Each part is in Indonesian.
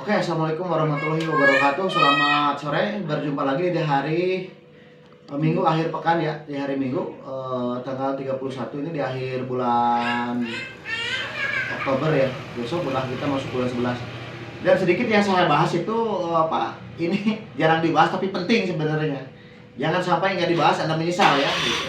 Oke, assalamualaikum warahmatullahi wabarakatuh. Selamat sore, berjumpa lagi di hari Minggu akhir pekan ya, di hari Minggu tanggal 31 ini di akhir bulan Oktober ya. Besok udah kita masuk bulan 11. Dan sedikit yang saya bahas itu ini jarang dibahas tapi penting sebenarnya. Jangan sampai nggak dibahas Anda menyesal ya gitu.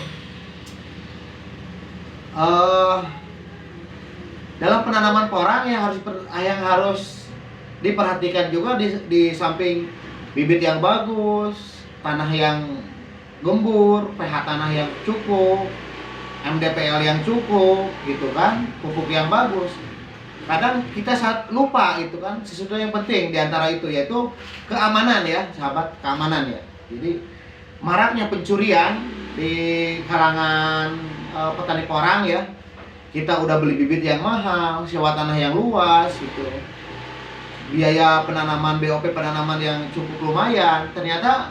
Dalam penanaman porang yang harus diperhatikan juga di samping bibit yang bagus, tanah yang gembur, pH tanah yang cukup, MDPL yang cukup gitu kan, pupuk yang bagus. Kadang kita lupa itu kan sesuatu yang penting di antara itu, yaitu keamanan ya, sahabat, keamanan ya. Jadi maraknya pencurian di kalangan petani porang ya. Kita udah beli bibit yang mahal, sewa tanah yang luas gitu, biaya penanaman BOP penanaman yang cukup lumayan, ternyata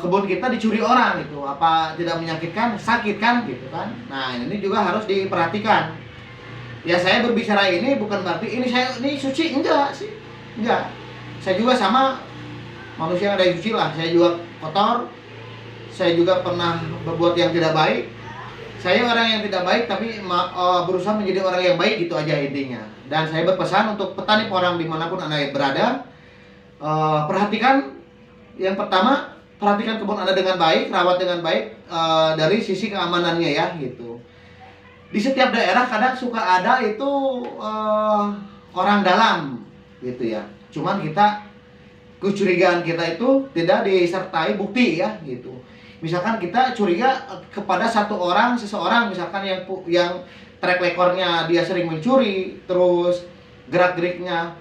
kebun kita dicuri orang gitu. Apa tidak menyakitkan? Sakit kan gitu kan. Nah, ini juga harus diperhatikan. Ya, saya berbicara ini bukan berarti ini suci, enggak sih. Enggak. Saya juga sama manusia yang ada yang suci lah. Saya juga kotor. Saya juga pernah berbuat yang tidak baik. Saya orang yang tidak baik tapi berusaha menjadi orang yang baik, gitu aja intinya. Dan saya berpesan untuk petani porang dimanapun Anda berada, perhatikan yang pertama, perhatikan kebun Anda dengan baik, rawat dengan baik dari sisi keamanannya ya gitu. Di setiap daerah kadang suka ada itu orang dalam gitu ya. Cuman kecurigaan kita itu tidak disertai bukti ya gitu. Misalkan kita curiga kepada seseorang misalkan yang track recordnya dia sering mencuri, terus gerak-geriknya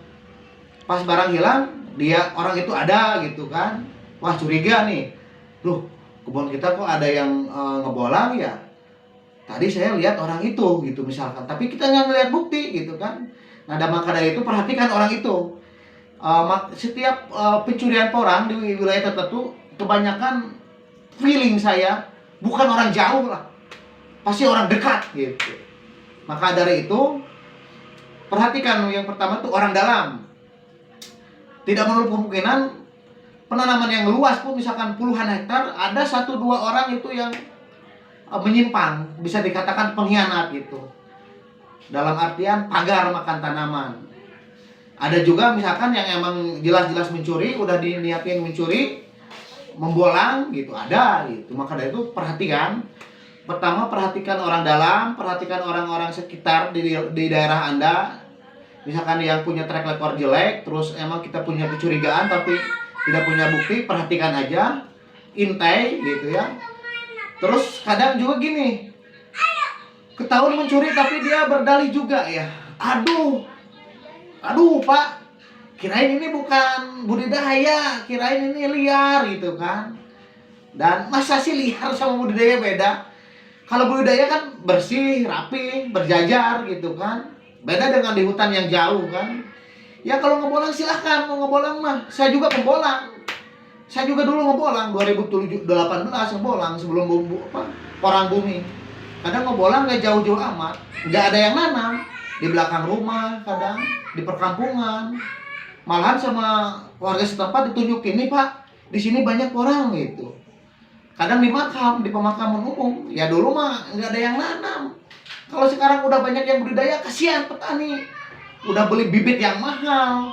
pas barang hilang orang itu ada gitu kan. Wah, curiga nih. Duh, kebun kita kok ada yang ngebolang ya. Tadi saya lihat orang itu gitu misalkan, tapi kita nggak ngeliat bukti gitu kan. Nah, maka dari itu perhatikan orang itu. Setiap pencurian porang di wilayah tertentu kebanyakan feeling saya bukan orang jauh lah, pasti orang dekat gitu. Maka dari itu perhatikan yang pertama tuh orang dalam. Tidak menutup kemungkinan penanaman yang luas pun misalkan puluhan hektar ada 1-2 orang itu yang menyimpang, bisa dikatakan pengkhianat gitu. Dalam artian pagar makan tanaman. Ada juga misalkan yang emang jelas-jelas mencuri, udah diniatin mencuri, membolang gitu, ada gitu. Maka dari itu perhatikan. Pertama, perhatikan orang dalam, perhatikan orang-orang sekitar di daerah Anda. Misalkan yang punya track record jelek, terus emang kita punya kecurigaan tapi tidak punya bukti, perhatikan aja, intai gitu ya. Terus kadang juga gini, ketahuan mencuri tapi dia berdalih juga ya. Aduh Pak, kirain ini bukan budidaya, kirain ini liar gitu kan. Dan masa sih liar sama budidaya beda? Kalau budidaya kan bersih, rapi, berjajar gitu kan. Beda dengan di hutan yang jauh kan. Ya kalau ngebolang silahkan, mau ngebolang mah. Saya juga pembolang. Saya juga dulu ngebolang 2018 ngebolang sebelum porang bumi. Kadang ngebolang gak jauh-jauh amat, gak ada yang nanam di belakang rumah, kadang di perkampungan. Malahan sama warga setempat ditunjukin, nih Pak, di sini banyak orang gitu. Kadang di pemakaman umum. Ya dulu mah nggak ada yang nanam. Kalau sekarang udah banyak yang budidaya, kasihan petani. Udah beli bibit yang mahal,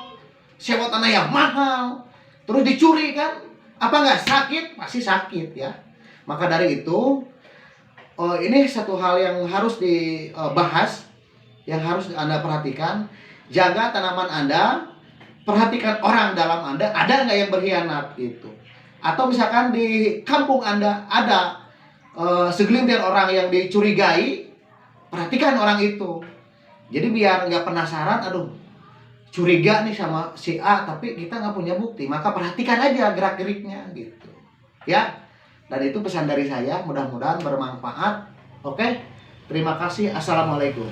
sewa tanah yang mahal, terus dicuri kan? Apa nggak sakit? Pasti sakit ya. Maka dari itu, ini satu hal yang harus dibahas, yang harus Anda perhatikan. Jaga tanaman Anda. Perhatikan orang dalam Anda, ada nggak yang berkhianat gitu. Atau misalkan di kampung Anda ada segelintir orang yang dicurigai, perhatikan orang itu. Jadi biar nggak penasaran, aduh curiga nih sama si A, tapi kita nggak punya bukti. Maka perhatikan aja gerak-geriknya gitu. Ya, dan itu pesan dari saya, mudah-mudahan bermanfaat. Oke, terima kasih. Assalamualaikum.